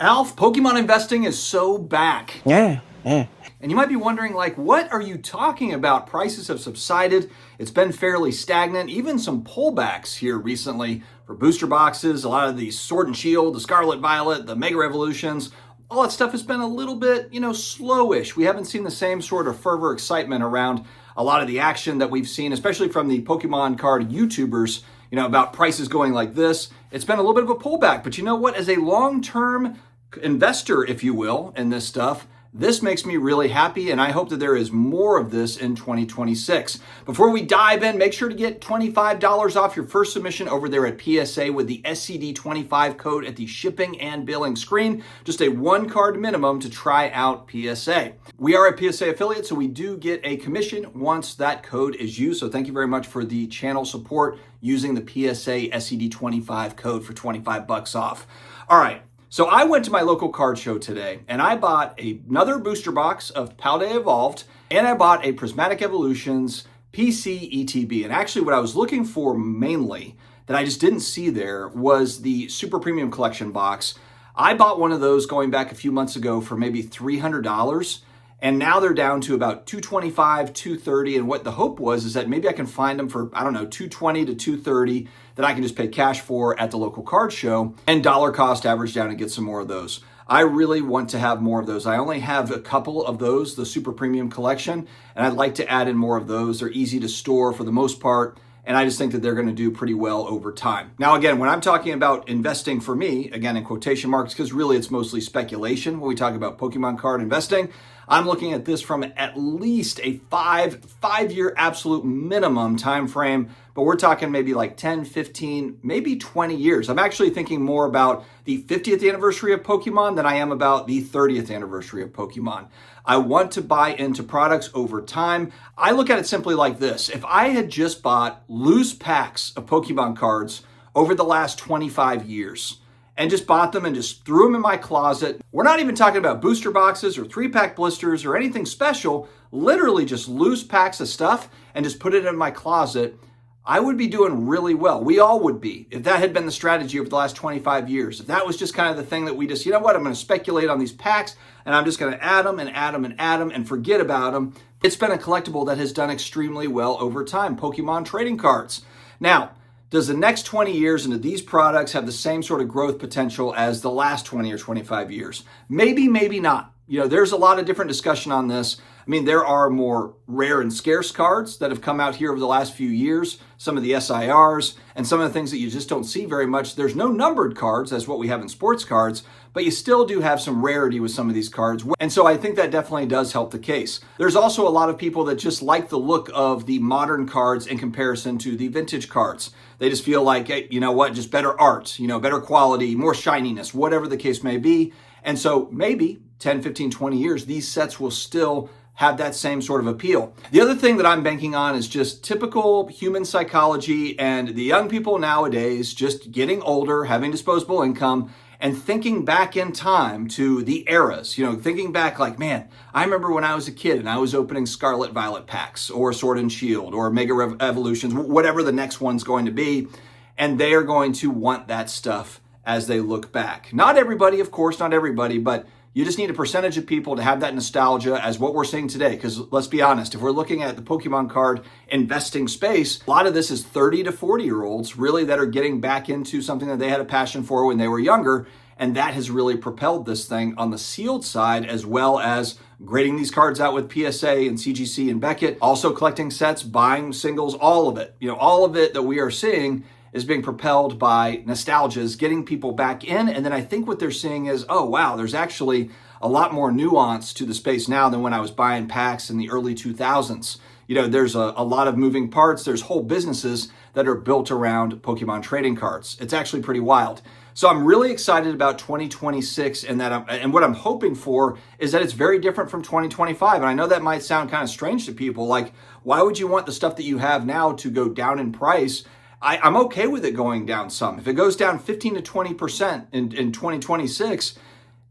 Alf, Pokemon investing is so back. Yeah. And you might be wondering, like, what are you talking about? Prices have subsided. It's been fairly stagnant, even some pullbacks here recently for booster boxes. A lot of the Sword and Shield, the Scarlet Violet, the Mega Revolutions, all that stuff has been a little bit, slowish. We haven't seen the same sort of fervor, excitement around a lot of the action that we've seen, especially from the Pokemon card YouTubers, about prices going like this. It's been a little bit of a pullback, but you know what? As a long-term investor, if you will, in this stuff, this makes me really happy, and I hope that there is more of this in 2026. Before we dive in, make sure to get $25 off your first submission over there at PSA with the SCD25 code at the shipping and billing screen. Just a one card minimum to try out PSA. We are a PSA affiliate, so we do get a commission once that code is used. So thank you very much for the channel support using the PSA SCD25 code for $25 off. All right. So I went to my local card show today and I bought another booster box of Paldea Evolved and I bought a Prismatic Evolutions PC ETB. And actually what I was looking for mainly that I just didn't see there was the Super Premium Collection box. I bought one of those going back a few months ago for maybe $300. And now they're down to about $225, $230. And what the hope was is that maybe I can find them for, $220 to $230 that I can just pay cash for at the local card show and dollar cost average down and get some more of those. I really want to have more of those. I only have a couple of those, the Super Premium Collection, and I'd like to add in more of those. They're easy to store for the most part, and I just think that they're going to do pretty well over time. Now, again, when I'm talking about investing for me, again, in quotation marks, because really it's mostly speculation when we talk about Pokemon card investing, I'm looking at this from at least a five-year absolute minimum time frame, but we're talking maybe like 10, 15, maybe 20 years. I'm actually thinking more about the 50th anniversary of Pokemon than I am about the 30th anniversary of Pokemon. I want to buy into products over time. I look at it simply like this. If I had just bought loose packs of Pokemon cards over the last 25 years, and just bought them and just threw them in my closet. We're not even talking about booster boxes or 3-pack blisters or anything special, literally just loose packs of stuff and just put it in my closet. I would be doing really well. We all would be if that had been the strategy over the last 25 years. If that was just kind of the thing that we just, I'm going to speculate on these packs and I'm just going to add them and add them and add them and forget about them. It's been a collectible that has done extremely well over time. Pokemon trading cards. Now, does the next 20 years into these products have the same sort of growth potential as the last 20 or 25 years? Maybe, maybe not. There's a lot of different discussion on this. There are more rare and scarce cards that have come out here over the last few years, some of the SIRs, and some of the things that you just don't see very much. There's no numbered cards, as what we have in sports cards, but you still do have some rarity with some of these cards. And so I think that definitely does help the case. There's also a lot of people that just like the look of the modern cards in comparison to the vintage cards. They just feel like, hey, just better art, better quality, more shininess, whatever the case may be. And so maybe 10, 15, 20 years, these sets will still have that same sort of appeal. The other thing that I'm banking on is just typical human psychology and the young people nowadays just getting older, having disposable income, and thinking back in time to the eras, thinking back like, man, I remember when I was a kid and I was opening Scarlet Violet packs or Sword and Shield or Mega Evolutions, whatever the next one's going to be, and they are going to want that stuff as they look back. Not everybody, of course, not everybody, but you just need a percentage of people to have that nostalgia as what we're seeing today. Because let's be honest, if we're looking at the Pokemon card investing space, a lot of this is 30 to 40-year-olds really that are getting back into something that they had a passion for when they were younger. And that has really propelled this thing on the sealed side, as well as grading these cards out with PSA and CGC and Beckett, also collecting sets, buying singles, all of it. All of it that we are seeing is being propelled by nostalgias, getting people back in. And then I think what they're seeing is, oh, wow, there's actually a lot more nuance to the space now than when I was buying packs in the early 2000s. There's a lot of moving parts. There's whole businesses that are built around Pokemon trading cards. It's actually pretty wild. So I'm really excited about 2026 and what I'm hoping for is that it's very different from 2025. And I know that might sound kind of strange to people. Like, why would you want the stuff that you have now to go down in price? I'm okay with it going down some. If it goes down 15 to 20% in 2026,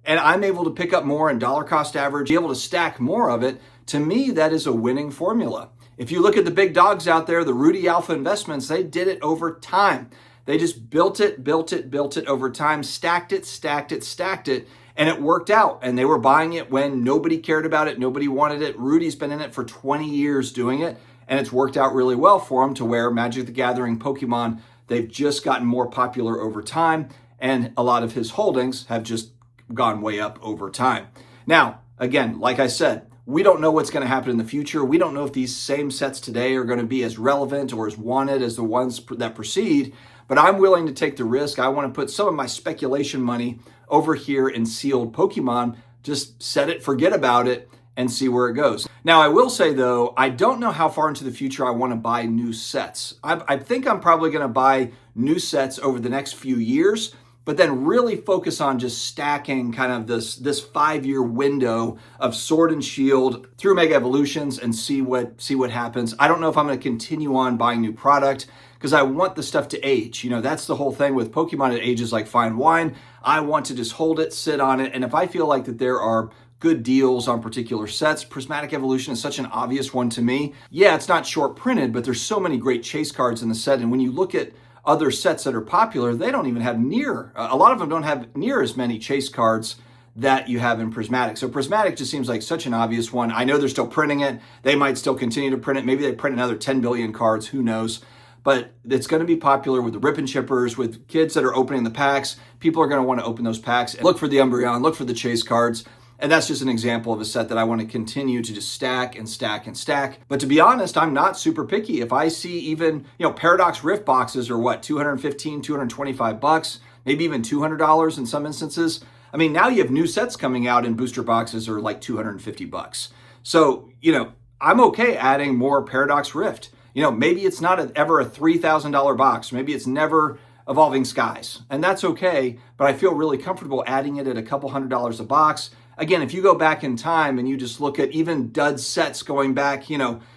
and I'm able to pick up more in dollar cost average, be able to stack more of it, to me, that is a winning formula. If you look at the big dogs out there, the Rudy Alpha Investments, they did it over time. They just built it over time, stacked it, and it worked out. And they were buying it when nobody cared about it, nobody wanted it. Rudy's been in it for 20 years doing it, and it's worked out really well for him to where Magic the Gathering, Pokemon, they've just gotten more popular over time, and a lot of his holdings have just gone way up over time. Now, again, like I said, we don't know what's going to happen in the future. We don't know if these same sets today are going to be as relevant or as wanted as the ones that precede, but I'm willing to take the risk. I want to put some of my speculation money over here in sealed Pokemon, just set it, forget about it, and see where it goes. Now, I will say, though, I don't know how far into the future I want to buy new sets. I think I'm probably going to buy new sets over the next few years, but then really focus on just stacking kind of this 5-year window of Sword and Shield through Mega Evolutions and see what happens. I don't know if I'm going to continue on buying new product because I want the stuff to age. That's the whole thing with Pokemon. It ages like fine wine. I want to just hold it, sit on it, and if I feel like that there are good deals on particular sets. Prismatic Evolution is such an obvious one to me. Yeah, it's not short printed, but there's so many great chase cards in the set, and when you look at other sets that are popular, they don't even have a lot of them don't have near as many chase cards that you have in Prismatic. So Prismatic just seems like such an obvious one. I know they're still printing it. They might still continue to print it. Maybe they print another 10 billion cards, who knows? But it's going to be popular with the rip and chippers, with kids that are opening the packs. People are going to want to open those packs and look for the Umbreon, look for the chase cards. And that's just an example of a set that I want to continue to just stack and stack and stack. But to be honest, I'm not super picky. If I see even, Paradox Rift boxes are what, $215, $225, maybe even $200 in some instances. I mean, now you have new sets coming out in booster boxes are like $250. So, I'm okay adding more Paradox Rift. Maybe it's not ever a $3,000 box. Maybe it's never Evolving Skies. And that's okay, but I feel really comfortable adding it at a couple $100 a box. Again, if you go back in time and you just look at even dud sets going back,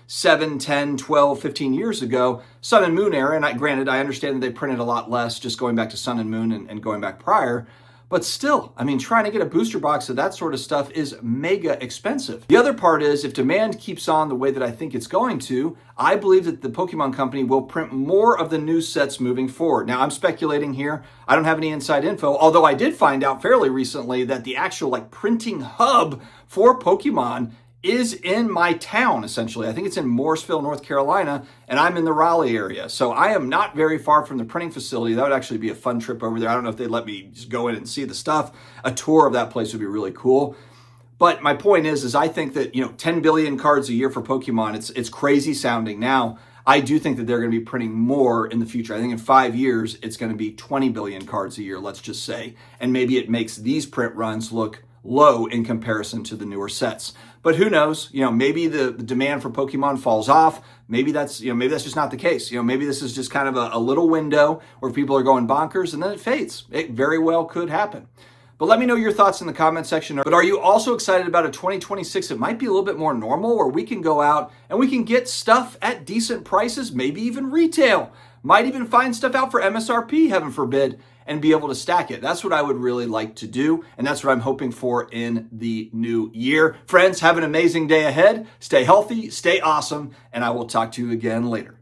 7, 10, 12, 15 years ago, Sun and Moon era, and granted, I understand that they printed a lot less just going back to Sun and Moon and going back prior, but still, trying to get a booster box of that sort of stuff is mega expensive. The other part is, if demand keeps on the way that I think it's going to, I believe that the Pokemon Company will print more of the new sets moving forward. Now, I'm speculating here. I don't have any inside info, although I did find out fairly recently that the actual printing hub for Pokemon is in my town, essentially. I think it's in Morrisville, North Carolina, and I'm in the Raleigh area. So I am not very far from the printing facility. That would actually be a fun trip over there. I don't know if they'd let me just go in and see the stuff. A tour of that place would be really cool. But my point is I think that, 10 billion cards a year for Pokemon, it's crazy sounding now. I do think that they're going to be printing more in the future. I think in 5 years, it's going to be 20 billion cards a year, let's just say. And maybe it makes these print runs look low in comparison to the newer sets. But who knows? Maybe the demand for Pokemon falls off. Maybe that's just not the case. Maybe this is just kind of a little window where people are going bonkers and then it fades. It very well could happen. But let me know your thoughts in the comment section. But are you also excited about a 2026? It might be a little bit more normal, where we can go out and we can get stuff at decent prices, maybe even retail. Might even find stuff out for MSRP, heaven forbid, and be able to stack it. That's what I would really like to do, and that's what I'm hoping for in the new year. Friends, have an amazing day ahead. Stay healthy, stay awesome, and I will talk to you again later.